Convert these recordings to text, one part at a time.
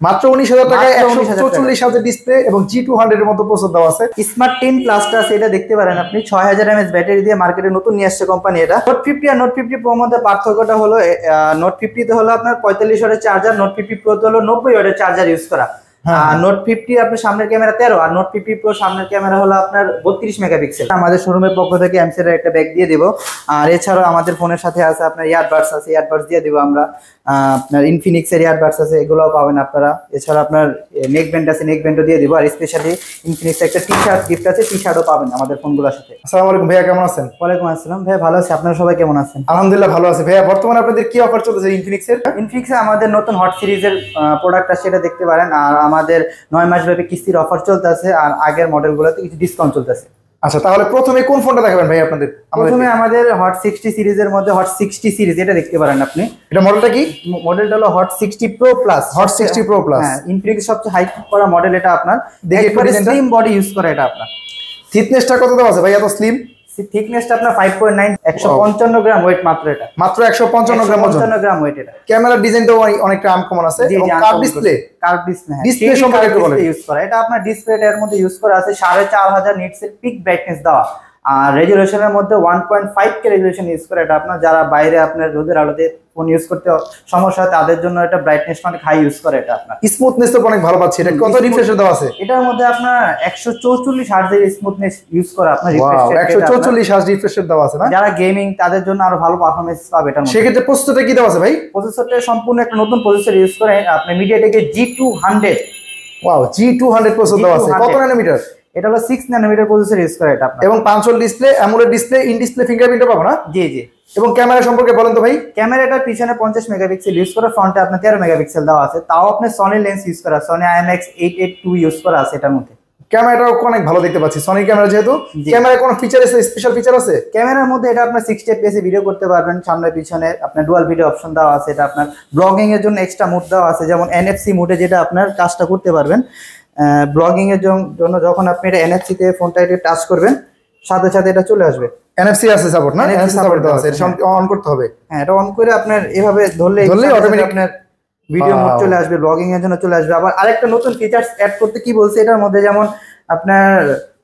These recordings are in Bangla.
মাত্র 19,000 টাকায় 144 হার্জ ডিসপ্লে এবং G200 এর মতো প্রসেসর দেওয়া আছে। স্মার্ট 10 প্লাসটা আছে, এটা দেখতে পারেন আপনি 6000 mAh ব্যাটারি দিয়ে মার্কেটে নতুন নিয়ে আসছে কোম্পানি। এটা নোট 50 আর নোট 50 প্রো মধ্যে পার্থক্যটা হলো নোট 50 তে হলো আপনার 45 ওয়াটের চার্জার, নোট 50 প্রো তে হলো 90 ওয়াটের চার্জার ইউজ করা। নোট 50 আপনার সামনের ক্যামেরা 13 আর নোট 50 প্রো সামনের ক্যামেরা হলো আপনার 32 মেগাপিক্সেল। আমাদের শোরুমের পক্ষ থেকে এমসি এর একটা ব্যাগ দিয়ে দেব। আর এছাড়াও আমাদের ফোনের সাথে আছে আপনার ইয়ারবাডস আছে, ইয়ারবাডস দিয়ে দেব আমরা। আপনার ইনফিনিক্স এর ইয়ারবাডস আছে, এগুলোও পাবেন আপনারা। এছাড়া আপনার নেক ব্যান্ড আছে, নেক ব্যান্ডও দিয়ে দেব। আর স্পেশালি ইনফিনিক্স একটা টি-শার্ট গিফট আছে, টি-শার্টও পাবেন আমাদের ফোনগুলোর সাথে। আসসালামু আলাইকুম ভাইয়া, কেমন আছেন? ওয়ালাইকুম আসসালাম ভাইয়া, ভালো আছি। আপনারা সবাই কেমন আছেন? আলহামদুলিল্লাহ ভালো আছি ভাইয়া। বর্তমানে আপনাদের কি অফার চলতেছে ইনফিনিক্সের? ইনফিনিক্সে আমাদের নতুন হট সিরিজের প্রোডাক্ট আছে, সেটা দেখতে পারেন। আর আমাদের 9 মাস ব্যাপী কিস্তির অফার চলতেছে, আর আগের মডেলগুলোতে কিছু ডিসকাউন্ট চলতেছে। আচ্ছা, তাহলে প্রথমে কোন ফোনটা দেখাবেন ভাই আপনাদের? প্রথমে আমাদের হট 60 সিরিজের মধ্যে হট 60 সিরিজ, এটা দেখতে পারেন আপনি। এটা মডেলটা কি? মডেলটা হলো hot 60 pro plus. Hot 60 pro plus, হ্যাঁ, ইনফিনিক্স সবচেয়ে হাই করা মডেল এটা আপনার। একবারে স্লিম বডি ইউজ করা এটা আপনার। থিকনেসটা কত দেওয়া আছে ভাই এত স্লিম? থিকনেসটা আপনার 5.9, 155 গ্রাম ওয়েট মাত্র। এটা মাত্র 155 গ্রাম ওজন, 155 গ্রাম ওয়েট। এটা ক্যামেরার ডিজাইনটাও অনেকটা আনকমন আছে এবং কার্ভ ডিসপ্লে। কার্ভ ডিসপ্লে, হ্যাঁ, ডিসপ্লে সম্পর্কে একটু বলেন। ইউজ করা এটা আপনার ডিসপ্লেটা এর মধ্যে ইউজ করা আছে 4500 নিটস এর পিক ব্রাইটনেস দেওয়া। আর রেজুলেশনের মধ্যে 1.5K রেজুলেশন ইউজ করে এটা আপনার। যারা বাইরে আপনার রোদের আলোতে ফোন ইউজ করতে সমস্যা হয় তাদের জন্য এটা ব্রাইটনেস অনেক হাই ইউজ করে এটা আপনার। স্মুথনেস তো অনেক ভালো পাচ্ছি। এটা কত রিফ্রেশ দেওয়া আছে? এটার মধ্যে আপনার 144 হার্জ এর স্মুথনেস ইউজ করা আপনার। 144 হার্জ রিফ্রেশ দেওয়া আছে না? যারা গেমিং তাদের জন্য আরো ভালো পারফরম্যান্স পাবে এটার মধ্যে। সেক্ষেত্রে প্রসেসরটা কি দেওয়া আছে ভাই? প্রসেসরটা সম্পূর্ণ একটা নতুন প্রসেসর ইউজ করে আপনি মিডিয়াটেকের G200। ওয়াও, G200 প্রসেসর দেওয়া আছে। কত ন্যানোমিটার? এটা হলো 6 ন্যানোমিটার প্রসেসর ইউজ করে এটা আপনার। এবং পাঁচল display, AMOLED display, in display ফিঙ্গারপ্রিন্টও পাবো না? জি জি। এবং ক্যামেরা সম্পর্কে বলেন তো ভাই। ক্যামেরাটার পিছনে 50 মেগাপিক্সেল ইউজ করা, ফ্রন্টে আপনার 13 মেগাপিক্সেল দেওয়া আছে। তাও আপনি সনি লেন্স ইউজ করা, সনি IMX882 ইউজ করা আছে এটার মধ্যে। ক্যামেরাটাও অনেক ভালো দেখতে পাচ্ছি সনি ক্যামেরা। যেহেতু ক্যামেরায় কোনো ফিচার আছে, স্পেশাল ফিচার আছে ক্যামেরার মধ্যে? এটা আপনার 60 fps এ ভিডিও করতে পারবেন, সামনে পিছনে আপনার ডুয়াল ভিডিও অপশন দেওয়া আছে। এটা আপনার ব্লগিং এর জন্য এক্সট্রা মোড দেওয়া আছে, যেমন NFC মোডে, যেটা আপনার কাজটা করতে পারবেন ব্লগিং এর জন্য। যখন আপনি এটা NFC তে ফোনটা এটা টাচ করবেন, সাথে সাথে এটা চলে আসবে। NFC আছে সাপোর্ট না? NFC সাপোর্ট দেওয়া আছে, এটা অন করতে হবে। হ্যাঁ, এটা অন করে আপনার এভাবে ধরলে অটোমেটিক আপনার ভিডিও মোড চলে আসবে, ব্লগিং এর জন্য চলে আসবে। আবার আরেকটা নতুন ফিচারস অ্যাড করতে কি বলছে এটার মধ্যে, যেমন আপনার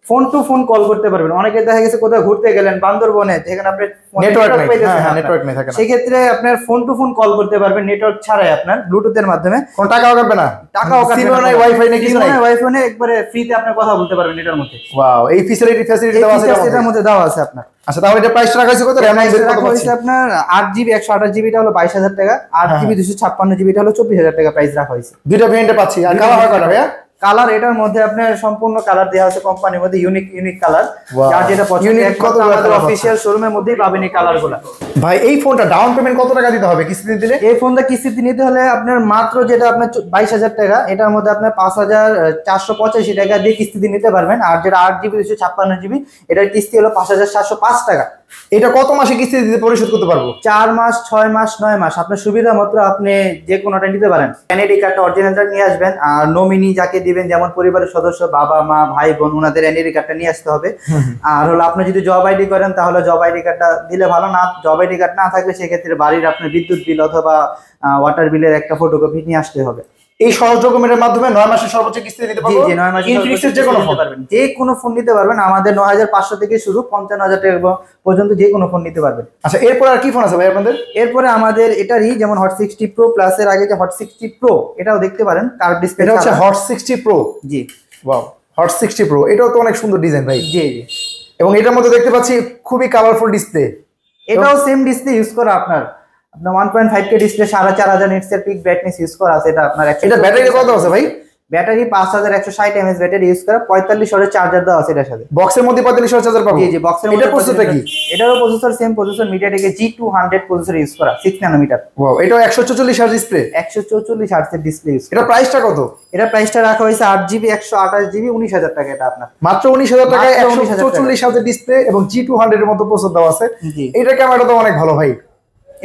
ফোন টু ফোন কল করতে পারবেন। অনেকে দেখা গেছে কোথাও ঘুরতে গেলেন বান্দরবনে, যেখানে আপনি নেটওয়ার্ক নেই থাকে না, সেক্ষেত্রে আপনার ফোন টু ফোন কল করতে পারবেন নেটওয়ার্ক ছাড়াই, আপনার ব্লুটুথের মাধ্যমে। কোনো টাকাও কাটবে না, টাকাও কাটবে না, ওয়াইফাই নেই, কিছু নাই। ওয়াইফাই নেই, একবারে ফ্রিতে আপনি কথা বলতে পারবেন এটার মধ্যে। ওয়াও, এই ফ্যাসিলিটি দেওয়া আছে এটার মধ্যে দেওয়া আছে আপনার। আচ্ছা, তাহলে এটা প্রাইস রাখা হয়েছে কত? RAM রাখা হয়েছে আপনার 8GB 128GB এটা হলো 22000 টাকা, 8GB 256GB এটা হলো 24000 টাকা প্রাইস রাখা হয়েছে। দুইটা ভেরিয়েন্টে পাচ্ছি। আর কালার হয় কয়টা ভাইয়া? কালার এটার মধ্যে আপনার সম্পূর্ণ কালার দেওয়া আছে কোম্পানির মধ্যে, ইউনিক কালার। যার যেটা পছন্দ আমাদের অফিশিয়াল শোরুমের মধ্যেই পাবেন এই কালারগুলো। ভাই, এই ফোনটা ডাউন পেমেন্ট কত টাকা দিতে হবে কিস্তিতে দিলে? এই ফোনটা কিস্তিতে নিতে হলে আপনার মাত্র যেটা আপনার 22000 টাকা, এটার মধ্যে আপনার 5485 টাকা দিয়ে কিস্তিতে নিতে পারবেন। আর যেটা 8GB 256GB এটার কিস্তি হলো 5705 টাকা। এটা কত মাসে কিস্তি দিতে পরিশোধ করতে পারবো? 4 মাস, 6 মাস, 9 মাস, আপনার সুবিধা মতো আপনি যে কোনোটা নিতে পারেন। এনআইডি কার্ডটা অরিজিনালটা নিয়ে আসবেন। আর নমিনি যাকে দিবেন, যেমন পরিবারের সদস্য, বাবা মা ভাই বোন, ওনাদের এনআইডি কার্ডটা নিয়ে আসতে হবে। আর হলো আপনি যদি জব আইডি করেন তাহলে জব আইডি কার্ডটা দিলে ভালো। না জব আইডি কার্ড না থাকলে সেক্ষেত্রে বাড়ির আপনার বিদ্যুৎ বিল অথবা ওয়াটার বিলের একটা ফটোকপি নিয়ে আসতে হবে। এই সহজ ডকুমেন্টের মাধ্যমে 9 মাসের সর্বোচ্চ কিস্তি দিতে পারবো। জি, 9 মাসের ইনফিনিক্সের যে কোনো ফোন পারবেন, যে কোনো ফোন নিতে পারবেন। আমাদের 9500 থেকে শুরু, 55000 টাকা পর্যন্ত যে কোনো ফোন নিতে পারবেন। আচ্ছা, এরপর আর কি ফোন আছে ভাই আপনাদের? এরপরে আমাদের এটারই যেমন হট 60 প্রো প্লাস এর আগে যে হট 60 প্রো, এটাও দেখতে পারেন। কার্ভ ডিসপ্লে, এটা হচ্ছে হট 60 প্রো। জি, ওয়াও, হট 60 প্রো, এটাও তো অনেক সুন্দর ডিজাইন ভাই। জি জি। এবং এটার মধ্যে দেখতে পাচ্ছি খুবই কালারফুল ডিসপ্লে। এটাও সেম ডিসপ্লে ইউজ করা আপনার 1.5K ডিসপ্লে, 4500 নিটস এর পিক ব্রাইটনেস ইউজ করা আছে। এটা আপনার এটা ব্যাটারি কত আছে ভাই? ব্যাটারি 5160 mAh ব্যাটারি ইউজ করা, 45 ওয়াটের চার্জার দেওয়া আছে এটার সাথে। বক্সের মধ্যে 45 ওয়াট চার্জার পাবো? জি জি, বক্সের মধ্যে। এটা প্রসেসরটা কি? এটারও প্রসেসর সেম প্রসেসর, মিডিয়াটেকের G200 প্রসেসর ইউজ করা, 6 ন্যানোমিটার। ওয়াও, এটা 144 হার্জ ডিসপ্লে, 144 হার্টজের ডিসপ্লে ইউজ। এটা প্রাইসটা কত? এটা প্রাইসটা রাখা হয়েছে 8GB 128GB 19000 টাকা। এটা আপনার মাত্র 19000 টাকায় 144 হার্জের ডিসপ্লে এবং G200 এর মতো প্রসেসর দেওয়া আছে। এটা ক্যামেরা তো অনেক ভালো ভাই।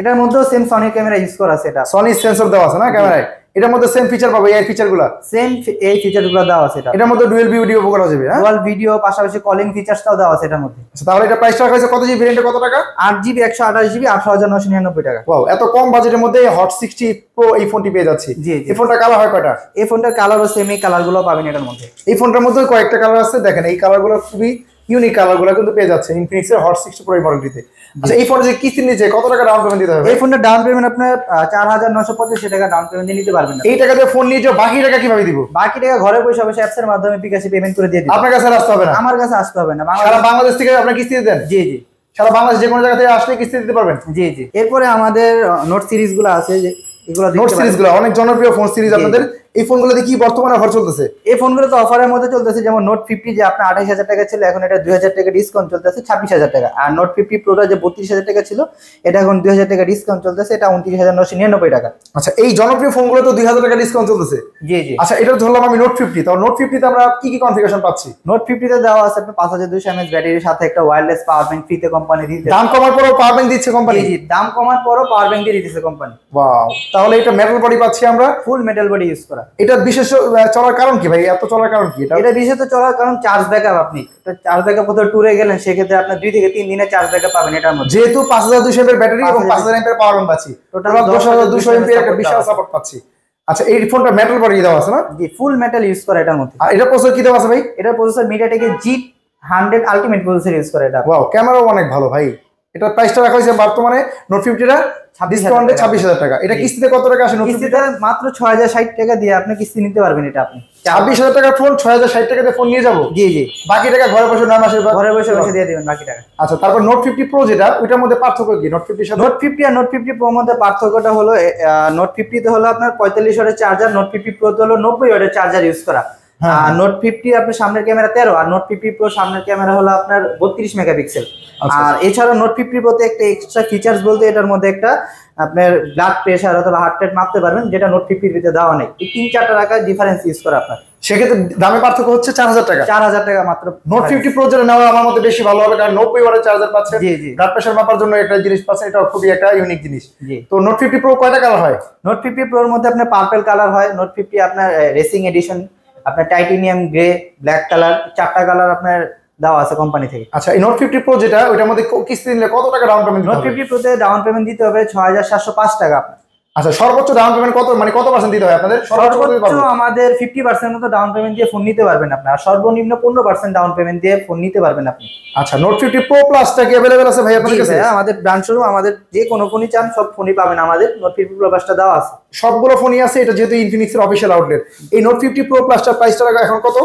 এটার মধ্যেও সেম সনি ক্যামেরা ইউজ করা আছে। এটা সনি সেন্সর দেওয়া আছে না ক্যামেরায়? এটার মধ্যে সেম ফিচার পাবো, এই ফিচারগুলো সেম এই ফিচারগুলো দেওয়া আছে এটার মধ্যে ডুয়াল ভিডিও করা যাবে। হ্যাঁ, ডুয়াল ভিডিও পাশাপাশি কলিং ফিচারসটাও দেওয়া আছে এটার মধ্যে। আচ্ছা, তাহলে এটা প্রাইসটা রাখা হয়েছে কত জিবি ভেরিয়েন্টে কত টাকা? 8GB 128GB 18,999 টাকা। ওয়াও, এত কম বাজেটের মধ্যে হট 60 প্রো এই ফোনটি পেয়ে যাচ্ছি। জি, এই ফোনটা কালার হয় কয়টা? এই ফোনটার কালারও সেম, এই কালারগুলো পাবেন এটার মধ্যে। এই ফোনটার মধ্যে কয়েকটা কালার আছে, দেখেন এই কালারগুলো খুবই ইউনিক কালারগুলো কিন্তু পেয়ে যাচ্ছে ইনফিনিক্স এর হট 60 প্রো এই মডেলটিতে। আচ্ছা, এই ফোনে যে কিস্তি নিচে কত টাকা ডাউন পেমেন্ট দিতে হবে? এই ফোনটা ডাউন পেমেন্ট আপনার 4,985 টাকা ডাউন পেমেন্ট দিয়ে নিতে পারবেন। এই টাকা দিয়ে ফোন নিয়ে যাও, বাকি টাকা কিভাবে দিব? বাকি টাকা ঘরে বসে বসে অ্যাপস এর মাধ্যমে বিকাশে পেমেন্ট করে দিয়ে দিবেন। আপনার কাছে আসতে হবে না? আমার কাছে আসতে হবে না। সারা বাংলাদেশ থেকে আপনারা কিস্তি দেন? জি জি, সারা বাংলাদেশ যে কোনো জায়গা থেকে আসলে কিস্তি দিতে পারবেন। জি জি। এরপরে আমাদের নোট সিরিজ গুলো আছে, এগুলো নোট সিরিজ গুলো অনেক জনপ্রিয় ফোন সিরিজ আপনাদের। এই ফোনগুলোতে কি বর্তমানে অফার চলতেছে? এই ফোনগুলো তো অফারের মধ্যে চলতেছে, যেমন নোট 50 যে আপনার 28,000 টাকা ছিল, এখন এটা 2,000 টাকা ডিসকাউন্ট চলতেছে 26,000 টাকা। আর নোট 50 প্রোটা যে 32,000 টাকা ছিল, এটা এখন 2,000 টাকা ডিসকাউন্ট চলতেছে, এটা 29,999 টাকা। আচ্ছা, এই জনপ্রিয় ফোনগুলো তো 2,000 টাকা ডিসকাউন্ট চলতেছে। জি জি। আচ্ছা, এটা ধরলাম আমি নোট 50, তো নোট 50 তে আমরা কি কি কনফিগারেশন পাচ্ছি? নোট 50 তে দেওয়া আছে আপনার 5,200 mAh ব্যাটারির সাথে একটা ওয়্যারলেস পাওয়ার ব্যাংক ফ্রিতে কোম্পানি দিচ্ছে। দাম কমার পরও পাওয়ার ব্যাংক দিচ্ছে কোম্পানি? জি জি, দাম কমার পরও পাওয়ার ব্যাংক দিয়ে দিচ্ছে কোম্পানি। ওয়াও, তাহলে এটা মেটাল বডি পাচ্ছি আমরা, ফুল মেটাল বডি ইউজ করা। এটা বিশেষ চলার কারণ কি ভাই? এত চলার কারণ কি? এটা বিশেষত চলার কারণ চার্জ ব্যাকআপ। আপনি চার্জ ব্যাকআপ কোথাও ট্যুরে গেলেন, সেক্ষেত্রে আপনার 2 থেকে 3 দিনের চার্জ ব্যাকআপ পাবেন এটার মধ্যে। যেহেতু 5,200 এর ব্যাটারি এবং 5,000 এর পাওয়ার ব্যাংক পাচ্ছি, টোটাল 10,200 এর একটা বিশাল সাপোর্ট পাচ্ছি। আচ্ছা, এই ফোনটা মেটাল বডি দেওয়া আছে না? জি, ফুল মেটাল ইউজ করা এটার মধ্যে। আর এটা প্রসেসর কি দেওয়া আছে ভাই? এটা processor MediaTek G100 ultimate processor use করে এটা। ওয়াও, ক্যামেরাও অনেক ভালো ভাই। এটা প্রাইসটা রাখা হয়েছে বর্তমানে নোট 50 টা ডিসকাউন্টে 26,000 টাকা। এটা কিস্তিতে কত টাকা আসে? কিস্তিতে মাত্র 6,060 টাকা দিয়ে আপনি কিস্তি নিতে পারবেন এটা। আপনি 26,000 টাকার ফোন 6,060 টাকা দিয়ে ফোন নিয়ে যাবো? জি জি, বাকি টাকা ঘরে বসে 9 মাসের ঘরে বসে বসে দিয়ে দিবেন বাকি টাকা। আচ্ছা, তারপর নোট 50 প্রো যেটা, ওইটার মধ্যে পার্থক্য কি? নোট 50 সাথে নোট 50 আর নোট 50 প্রো মধ্যে পার্থক্যটা হলো নোট 50 তে হলো আপনার 45 ওয়াটের চার্জার, নোট 50 প্রো তে হলো 90 ওয়াটের চার্জার ইউজ করা। আর নোট 50 আপনার সামনের ক্যামেরা 13 আর নোট 50 প্রো সামনের ক্যামেরা হলো আপনার 32 মেগাপিক্সেল। আর এছাড়া নোট 50 প্রো তে একটা এক্সট্রা ফিচার্স বলতে এটার মধ্যে একটা আপনার ব্লাড প্রেসার অথবা হার্ট রেট মাপতে পারবেন, যেটা নোট 50 তে দেওয়া নেই। এই 3-4 টাকা ডিফারেন্স ইউজ করা আপনার। সেক্ষেত্রে দামে পার্থক্য হচ্ছে 4,000 টাকা। 4,000 টাকা মাত্র। নোট 50 প্রো যেটা নেওয়া আমার মতে বেশি ভালো হবে, কারণ 90 ওয়াটের চার্জার পাচ্ছে, জি জি, ব্লাড প্রেসার মাপার জন্য একটা জিনিস পাচ্ছে, এটা খুবই একটা ইউনিক জিনিস। জি। তো নোট 50 প্রো কয়টা কালার হয়? নোট 50 প্রোর মধ্যে আপনার পার্পল কালার হয়, নোট 50 আপনার রেসিং এডিশন, আপনার টাইটেনিয়াম গ্রে, ব্ল্যাক কালার, 4টা কালার আপনার দেওয়া আছে কোম্পানি থেকে। আচ্ছা, এই নোট 50 প্রো যেটা, ওইটার মধ্যে কিস্তি নিলে কত টাকা ডাউন পেমেন্ট? নোট 50 প্রোতে ডাউন পেমেন্ট দিতে হবে 6,705 টাকা আপনার। আচ্ছা, সর্বোচ্চ ডাউন পেমেন্ট কত, মানে কত পার্সেন্ট দিতে হয় আপনাদের? সর্বোচ্চ আমাদের 50% মতো ডাউন পেমেন্ট দিয়ে ফোন নিতে পারবেন আপনি, আর সর্বনিম্ন 15% ডাউন পেমেন্ট দিয়ে ফোন নিতে পারবেন আপনি। আচ্ছা, নোট 50 প্রো প্লাসটা কি अवेलेबल আছে ভাই আপনাদের কাছে? আমাদের ব্রাঞ্চ শোরুম, আমাদের যে কোনো ফোনই চান সব ফোনই পাবেন আমাদের। নোট 50 প্রো প্লাসটা দেওয়া আছে, সবগুলো ফোনই আছে, এটা যেহেতু ইনফিনিক্স এর অফিশিয়াল আউটলেট। এই নোট 50 প্রো প্লাসটার প্রাইসটা এখন কত?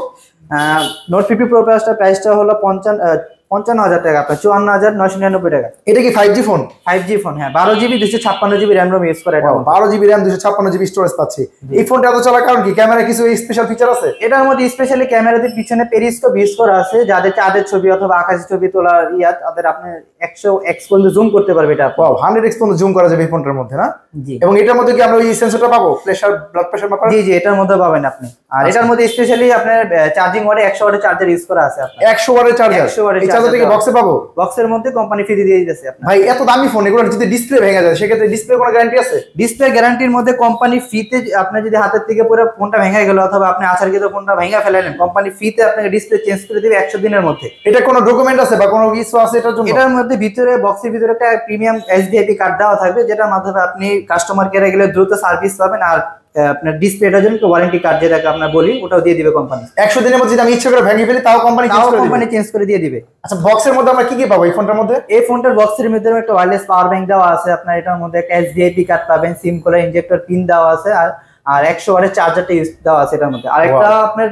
নোট 50 প্রো প্লাসটার প্রাইসটা হলো 55,000 টাকা আপনার, 54,999 টাকা। এটা কি 5G ফোন? 5G ফোন, হ্যাঁ। 12GB 256GB RAM ROM use করে এটা। 12GB র্যাম 256GB স্টোরেজ পাচ্ছি। এই ফোনটা এত চলার কারণ কি? ক্যামেরা কিছু স্পেশাল ফিচার আছে? এটার মধ্যে স্পেশালি ক্যামেরাতে পিছনে পেরিস্কোপ ইউজ করা আছে, যাদের চাঁদের ছবি অথবা আকাশের ছবি তোলার তাদের আপনি 100x পর্যন্ত জুম করতে পারবে এটা। ওয়াও, 100x পর্যন্ত জুম করা যাবে এই ফোনটার মধ্যে না? জি। এবং এটার মধ্যে কি আমরা ওই সেন্সরটা পাবো, প্রেসার, ব্লাড প্রেসার মাপার? জি জি, এটার মধ্যে পাবেন আপনি। আর এটার মধ্যে স্পেশালি আপনার চার্জিং ওয়াটে 100 ওয়াটের চার্জার ইউজ করা আছে আপনার। 100 ওয়াটের চার্জার? 100 ওয়াটের এই চার্জারটা কি বক্সে পাবো? বক্সের মধ্যে কোম্পানি ফ্রি দিয়ে দিতেছে আপনার। ভাই, এত দামি ফোন, এগুলো যদি ডিসপ্লে ভেঙে যায় সেক্ষেত্রে ডিসপ্লে কোনো গ্যারান্টি আছে? ডিসপ্লে গ্যারান্টির মধ্যে কোম্পানি ফ্রিতে, আপনার যদি হাতের থেকে পুরো ফোনটা ভেঙে গেল অথবা আপনি আছাড় ফোনটা ভেঙে ফেলালেন, কোম্পানি ফ্রিতে আপনাকে ডিসপ্লে চেঞ্জ করে দিবে 100 দিনের মধ্যে। এটা কোনো ডকুমেন্ট আছে বা কোনো কিছু আছে এটার জন্য? এটার মধ্যে ভিতরে বক্সের ভিতরে একটা প্রিমিয়াম HDIP কার্ড দেওয়া থাকবে, যেটার মাধ্যমে আপনি কাস্টমার কেয়ারে গেলে দ্রুত সার্ভিস পাবেন। আর আপনার ডিসপ্লেটার জন্য ওয়ারেন্টি কার্ড যেটাকে আপনার বলি, ওটাও দিয়ে দিবে কোম্পানি। 100 দিনের মধ্যে যদি আমি ইচ্ছা করে ভেঙে ফেলি তাও কোম্পানি চেঞ্জ করে দিয়ে দিবে। আচ্ছা, বক্সের মধ্যে আমরা কি কি পাবো এই ফোনটার মধ্যে? এই ফোনটার বক্সের মধ্যে একটা ওয়্যারলেস পাওয়ার ব্যাংক দেওয়া আছে আপনার, এটার মধ্যে একটা HDIP কার্ড পাবেন, সিম খোলা ইনজেক্টর পিন দেওয়া আছে, আর 100 ওয়াটের চার্জারটা ইউজ দেওয়া আছে এটার মধ্যে। আর একটা আপনার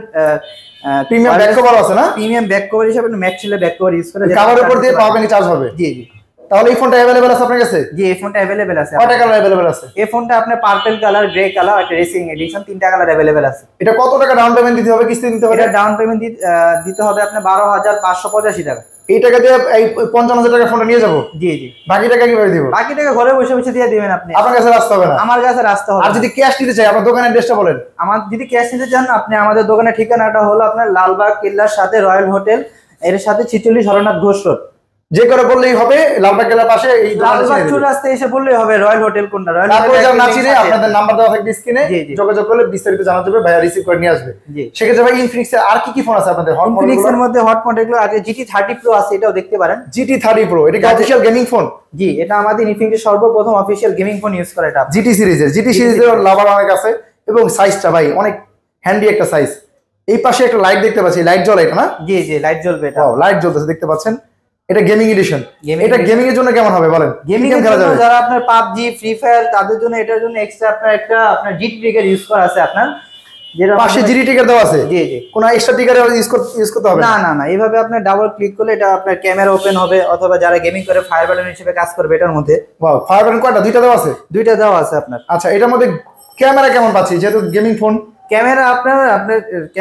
প্রিমিয়াম ব্যাক কভার আছে না? প্রিমিয়াম ব্যাক কভার হিসেবে ম্যাক্সিলের ব্যাক কভার ইউজ করে কভারের উপর দিয়ে পাওয়ার ব্যাংক চার্জ হবে। জি জি। তাহলে এই ফোনটা अवेलेबल আছে আপনার কাছে? জি, এই ফোনটা अवेलेबल আছে। কয়টা কালার अवेलेबल আছে? এই ফোনটা আপনার পার্পল কালার, গ্রে কালার আর রেসিং এডিশন, 3টা কালার अवेलेबल আছে। এটা কত টাকা ডাউন পেমেন্ট দিতে হবে, কিস্তি দিতে হবে? এটা ডাউন পেমেন্ট দিতে হবে আপনার 12,585 টাকা। এই টাকা দিয়ে এই 55,000 টাকা ফোনটা নিয়ে যাব? জি জি। বাকি টাকা কিভাবে দিব? বাকি টাকা ঘরে বসে বসে দিয়ে দিবেন আপনি। আপনার কাছে আসতে হবে না? আমার কাছে আসতে হবে। আর যদি ক্যাশ নিতে চাই, আপনার দোকানের অ্যাড্রেসটা বলেন। আমার যদি ক্যাশ নিতে চান, আপনি আমাদের দোকানের ঠিকানাটা হলো আপনার লালবাগ কেল্লার সাথে রয়্যাল হোটেল, এর সাথে 46 হরনাথ ঘোষ রোড, যে করে বললেই হবে লালবাগ কেল্লার পাশে এই লালবাগ চৌরাস্তায় এসে বললেই হবে রয়্যাল হোটেল কোনটা। রয়্যাল তারপরে যারা না চিনে আপনাদের নাম্বার দেওয়া থাকবে স্ক্রিনে, যোগাযোগ করলে বিস্তারিত জানা যাবে, ভাইয়া রিসিভ করে নিয়ে আসবে। সেক্ষেত্রে ভাই ইনফিনিক্স এর আর কি কি ফোন আছে আপনাদের? ইনফিনিক্স এর মধ্যে হট মডেলগুলো আগে GT30 Pro আছে, এটাও দেখতে পারেন। GT30 Pro এটা কি অফিশিয়াল গেমিং ফোন? জি, এটা আমাদের ইনফিনিক্স সর্বপ্রথম অফিশিয়াল গেমিং ফোন ইউজ করে এটা। GT সিরিজের লাভার অনেক আছে এবং সাইজটা ভাই অনেক হ্যান্ডি একটা সাইজ। এই পাশে একটা লাইট দেখতে পাচ্ছি, লাইট জ্বলে এটা না? জি জি, লাইট জ্বলবে এটা। লাইট জ্বলতেছে দেখতে পাচ্ছেন। এটা গেমিং এডিশন। এটা গেমিং এর জন্য কেমন হবে বলেন? গেমিং এর জন্য যারা আপনার PUBG, ফ্রি ফায়ার তাদের জন্য এটার জন্য এক্সট্রা আপনার GT ট্রিগার ইউজ করা আছে আপনার, যেটা পাশে GT ট্রিগার দেওয়া আছে। জি জি, কোনো এক্সট্রা ট্রিগার ইউজ করতে হবে না? না না, এইভাবে আপনি ডাবল ক্লিক করলে এটা আপনার ক্যামেরা ওপেন হবে, অথবা যারা গেমিং করে ফায়ার বাটন হিসেবে কাজ করবে এটার মধ্যে। ওয়াও, ফায়ার বাটন কয়টা? দুইটা দেওয়া আছে? দুইটা দেওয়া আছে আপনার। আচ্ছা, এটার মধ্যে ক্যামেরা কেমন পাচ্ছি যেহেতু গেমিং ফোন? ক্যামেরা আপনার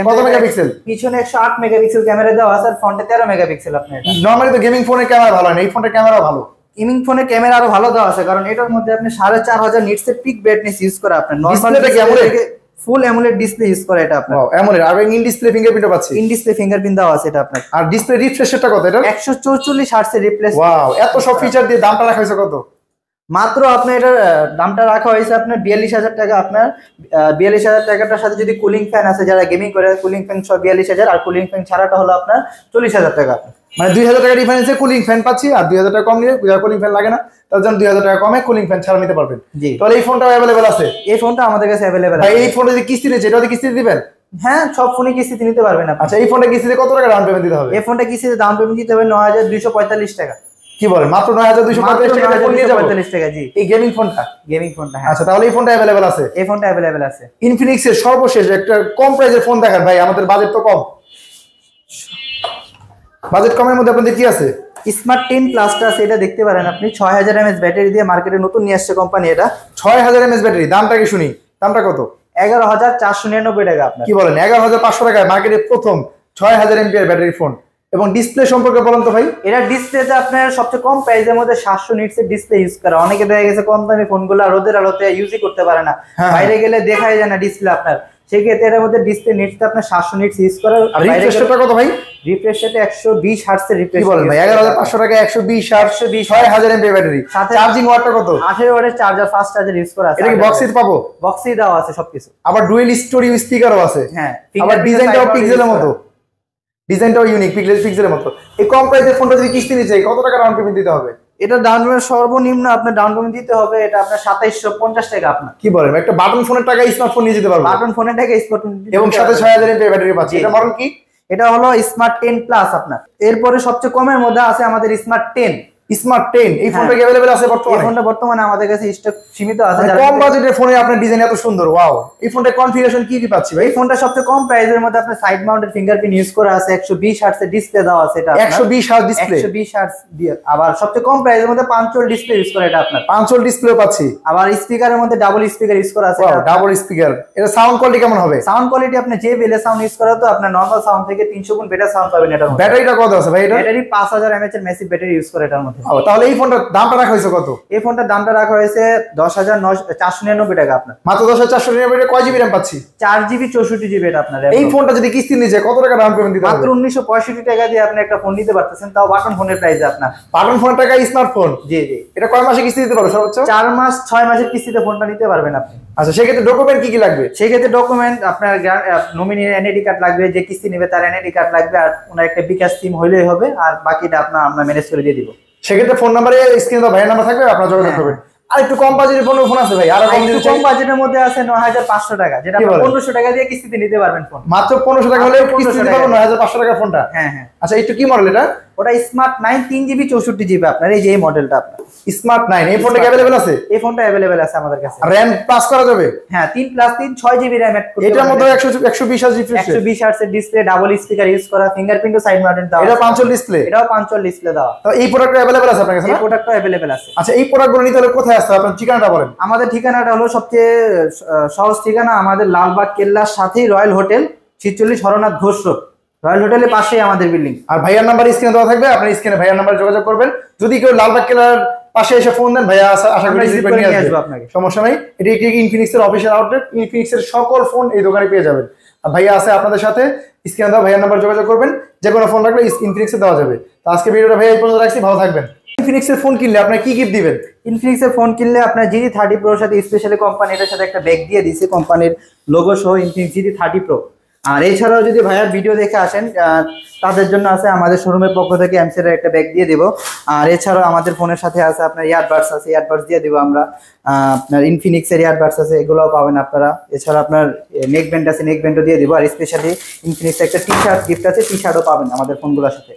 কত মেগাপিক্সেল? পিছনে 108 মেগাপিক্সেল ক্যামেরা দেওয়া আছে, আর ফ্রন্টে 13 মেগাপিক্সেল। আপনার নরমালি তো গেমিং ফোনের ক্যামেরা ভালো না, এই ফোনের ক্যামেরা ভালো। গেমিং ফোনের ক্যামেরা আরো ভালো দেওয়া আছে, কারণ এটার মধ্যে আপনি 4500 নিটস এর পিক ব্রাইটনেস ইউজ করে আপনার। ডিসপ্লেটা কি অ্যামোলেড? ফুল অ্যামোলেড ডিসপ্লে ইউজ করে এটা আপনার। অ্যামোলেড আর ইন ডিসপ্লে ফিঙ্গারপ্রিন্টও পাচ্ছি। ইন ডিসপ্লে ফিঙ্গারপ্রিন্ট দেওয়া আছে এটা আপনার। আর ডিসপ্লে রিফ্রেশ রেটটা কত এটা? 144 হার্টজ এর রিফ্রেশ। ওয়াও, এত সব ফিচার দিয়ে দামটা রাখা হয়েছে কত? মাত্র আপনার এটার দামটা রাখা হয়েছে আপনার 42000 টাকা। আপনার 42000 টাকাটার সাথে যদি কুলিং ফ্যান আছে, যারা গেমিং করে কুলিং ফ্যান সব 42000, আর কুলিং ফ্যান ছাড়াটা হলো আপনার 40000 টাকা। মানে 2000 টাকা ডিফারেন্সে কুলিং ফ্যান পাচ্ছি, আর 2000 টাকা কম নিলে কুলিং ফ্যান লাগে না, তার জন্য 2000 টাকা কমে কুলিং ফ্যান ছাড়া নিতে পারবেন। তাহলে এই ফোনটা अवेलेबल আছে? এই ফোনটা আমাদের কাছে अवेलेबल আছে। ভাই এই ফোনে যে কিস্তি নিচ্ছে, এটাতে কিস্তি দিবেন? হ্যাঁ, সব ফোনে কিস্তিতে নিতে পারবেন আপনি। আচ্ছা, এই ফোনটা কিস্তিতে কত টাকা ডাউন পেমেন্ট দিতে হবে? এই ফোনটা কিস্তিতে ডাউন পেমেন্ট দিতে হবে 9245 টাকা। কি বলেন, মাত্র 9245 টাকা ফোন নিয়ে যাবো? 9245 টাকা। জি, এই গেমিং ফোনটা? গেমিং ফোনটা, হ্যাঁ। আচ্ছা, তাহলে এই ফোনটা अवेलेबल আছে? এই ফোনটা अवेलेबल আছে। ইনফিনিক্স এর সর্বশেষ একটা কম প্রাইসের ফোন দেখান ভাই, আমাদের বাজেট তো কম। বাজেট কমের মধ্যে আপনাদের কি আছে? স্মার্ট 10 প্লাসটা আছে, এটা দেখতে পারেন আপনি। 6000 mAh ব্যাটারি দিয়ে মার্কেটে নতুন নিয়ে আসছে কোম্পানি এটা। 6000 mAh ব্যাটারি, দামটা কি শুনি, দামটা কত? 11499 টাকা আপনার। কি বলেন, 11500 টাকায় মার্কেটে প্রথম 6000 mAh ব্যাটারি ফোন। এবং ডিসপ্লে সম্পর্কে বলেন তো ভাই? এটা ডিসপ্লেতে আপনার সবচেয়ে কম প্রাইসের মধ্যে 700 নিটস এর ডিসপ্লে ইউজ করা। অনেকে দেখা গেছে কম দামি ফোনগুলো রোদের আলোতে ইউজই করতে পারে না, বাইরে গেলে দেখাই যায় না ডিসপ্লে আপনার। সেই ক্ষেত্রে এর মধ্যে ডিসপ্লে নিটসটা আপনার 700 নিটস ইউজ করা। আর রিফ্রেশ রেটটা কত ভাই? রিফ্রেশ রেট 120 হার্টজ এর রিফ্রেশ। কি বলেন ভাই, 11500 টাকায় 120 হার্টজ 6000 mAh ব্যাটারি, সাথে চার্জিং ওয়াটটা কত? 18 ওয়াটের চার্জার, ফাস্ট চার্জার ইউজ করা আছে। এটা কি বক্সে পাবো? বক্সেই দেওয়া আছে সবকিছু। আবার ডুয়েল স্টোরিও স্পিকারও আছে। হ্যাঁ, আবার ডিজাইনটাও পিক্সেলের মতো, ডিজাইনটাও ইউনিক, পিক্সেলের মতো। এই কম প্রাইসের ফোনটা যদি কিস্তি নিতে চাই, কত টাকা ডাউন পেমেন্ট দিতে হবে? এটা ডাউন পেমেন্ট সর্বনিম্ন আপনার ডাউন পেমেন্ট দিতে হবে এটা আপনার 2750 টাকা আপনার। কি বলেন, একটা বাটন ফোনের টাকা স্মার্টফোন নিয়ে যেতে পারবো? বাটন ফোনের টাকা স্মার্টফোন, এবং সাথে 6000 mAh ব্যাটারি পাচ্ছি। এটা মডেল কি? এটা হলো স্মার্ট 10 প্লাস আপনার। এরপরে সবচেয়ে কমের মধ্যে আছে আমাদের স্মার্ট 10। স্মার্ট 10 এই ফোনটা কি अवेलेबल আছে বর্তমানে? এই ফোনটা বর্তমানে আমাদের কাছে স্টক সীমিত আছে। কম বাজেটের ফোনে আপনার ডিজাইন এত সুন্দর, ওয়াও। এই ফোনটার কনফিগারেশন কি কি পাচ্ছি ভাই? এই ফোনটা সবচেয়ে কম প্রাইসের মধ্যে আপনার সাইড মাউন্টেড ফিঙ্গারপ্রিন্ট ইউজ করা আছে, 120 হার্টজ এর ডিসপ্লে দেওয়া আছে এটা। 120 হার্টজ ডিসপ্লে, 120 হার্টজ দিয়ে। আবার সবচেয়ে কম প্রাইসের মধ্যে 5 ডিসপ্লে ইউজ করা এটা আপনার। 5 ডিসপ্লে পাচ্ছি। আবার স্পিকারের মধ্যে ডাবল স্পিকার ইউজ করা আছে এটা। ডাবল স্পিকার, এটা সাউন্ড কোয়ালিটি কেমন হবে? সাউন্ড কোয়ালিটি আপনি যে বেলে সাউন্ড ইউজ করা তো আপনার নরমাল সাউন্ড থেকে 300 গুণ বেটার সাউন্ড পাবেন এটার মধ্যে। ব্যাটারিটা কত আছে ভাই এটা? ব্যাটারি 5000 mAh এর মেসিভ ব্যাটারি ইউজ করে এটার মধ্যে। তাহলে এই ফোনটার দামটা রাখা হয়েছে কত? এই ফোনটার দামটা রাখা হয়েছে 10499 টাকা আপনার। মাত্র 10499 কয় জিবি র‍্যাম পাচ্ছি? 4GB 64GB এটা আপনার। এই ফোনটা যদি কিস্তি নিয়ে যায় কত টাকা ডাউন পেমেন্ট দিতে হবে? মাত্র 1965 টাকা দিয়ে আপনি একটা ফোন নিতে পারতেছেন, তাও বাটন ফোনের প্রাইসে আপনার। বাটন ফোনের টাকা স্মার্টফোন? জি জি। এটা কয় মাসে কিস্তি দিতে পারবে সর্বোচ্চ? 4 মাস 6 মাসের কিস্তিতে ফোনটা নিতে পারবেন আপনি। আচ্ছা, সেক্ষেত্রে ডকুমেন্ট কি কি লাগবে? সেক্ষেত্রে ডকুমেন্ট আপনার নমিনির এনআইডি কার্ড লাগবে, যে কিস্তি নেবে তার এনআইডি কার্ড লাগবে, আর ওনার একটা বিকাশ সিম হইলেই হবে, আর বাকিটা আমরা ম্যানেজ করে দিয়ে দিব। সেক্ষেত্রে ফোন নাম্বারে স্ক্রিনে ভাইয়ের নাম্বার থাকবে, আপনারা যোগাযোগ করবেন। আর একটু কম বাজেটের ফোন আছে ভাই? আর কম বাজেটের মধ্যে আছে 9500 টাকা, যেটা আপনি 1500 টাকা দিয়ে কিস্তিতে নিতে পারবেন ফোন। মাত্র 1500 টাকা হলে কিস্তি দিতে পারবেন 9500 টাকার ফোনটা? হ্যাঁ হ্যাঁ। আচ্ছা, একটু কি মডেল এটা? ওটা স্মার্ট 9 3GB 64GB আপনার। এই যে এই মডেলটা আপনার স্মার্ট 9, এই ফোনটা কি अवेलेबल আছে? এই ফোনটা अवेलेबल আছে আমাদের কাছে। র‍্যাম পাস করা যাবে? হ্যাঁ, 3+3 6GB র‍্যাম এড করতে। এটার মধ্যে 120 হার্টজ রিফ্রেশ, 120 হার্টজ এর ডিসপ্লে, ডাবল স্পিকার ইউজ করা, ফিঙ্গারপ্রিন্ট ও সাইড মাউন্টেড দাও। এটা 5 ডিসপ্লে? এটাও 5 ডিসপ্লে দাও। তো এই প্রোডাক্টটা अवेलेबल আছে আপনার কাছে? এই প্রোডাক্টটা अवेलेबल আছে। আচ্ছা, এই প্রোডাক্টগুলো নিতে হলে কোথায় আসতে হবে? আপনার ঠিকানাটা বলেন। আমাদের ঠিকানাটা হলো সবচেয়ে সহজ ঠিকানা, আমাদের লালবাগ কেল্লার সাথেই royal hotel 46 Haranath Ghosh road, royal হোটেলের পাশেই আমাদের বিল্ডিং। আর ভাইয়ার নাম্বার স্ক্রিনে দেওয়া থাকবে, আপনি স্ক্রিনে ভাইয়ার নাম্বারে যোগাযোগ করবেন। যদি কেউ লালবাগ কেল্লার পাশে এসে ফোন দেন, ভাইয়া আশা করি রিসিভ করে নিয়ে আসবে আপনাকে, সমস্যা নাই। এটি একটি ইনফিনিক্স এর অফিশিয়াল আউটলেট। ইনফিনিক্স এর সকল ফোন এই দোকানে পেয়ে যাবেন। ভাইয়া আছে আপনাদের সাথে, স্ক্রিনে দেওয়া ভাইয়ার নাম্বার যোগাযোগ করবেন, যে কোনো ফোন রাখলে ইনফিনিক্সে দেওয়া যাবে। তো আজকে ভিডিওটা ভাইয়া এই পর্যন্ত রাখছি, ভালো থাকবেন। ইনফিনিক্সের ফোন কিনলে আপনার কি গিফট দিবেন? ইনফিনিক্সের ফোন কিনলে আপনার জিডি 30 প্রোর সাথে স্পেশালি কোম্পানি এটার সাথে একটা ব্যাগ দিয়ে দিয়েছে, কোম্পানির লোগো সহ ইনফিনিক্স জিডি 30 প্রো। আর এছাড়াও যদি ভাইয়ার ভিডিও দেখে আসেন তাদের জন্য আছে আমাদের শোরুমের পক্ষ থেকে এমসের একটা ব্যাগ দিয়ে দেবো। আর এছাড়াও আমাদের ফোনের সাথে আছে আপনার ইয়ারবাডস আছে, ইয়ারবাডস দিয়ে দেবো আমরা। আপনার ইনফিনিক্সের ইয়ারবাডস আছে, এগুলোও পাবেন আপনারা। এছাড়া আপনার নেক ব্যান্ড আছে, নেক ব্যান্ডও দিয়ে দেবো। আর স্পেশালি ইনফিনিক্সের একটা টি শার্ট গিফট আছে, টি শার্টও পাবেন আমাদের ফোনগুলোর সাথে।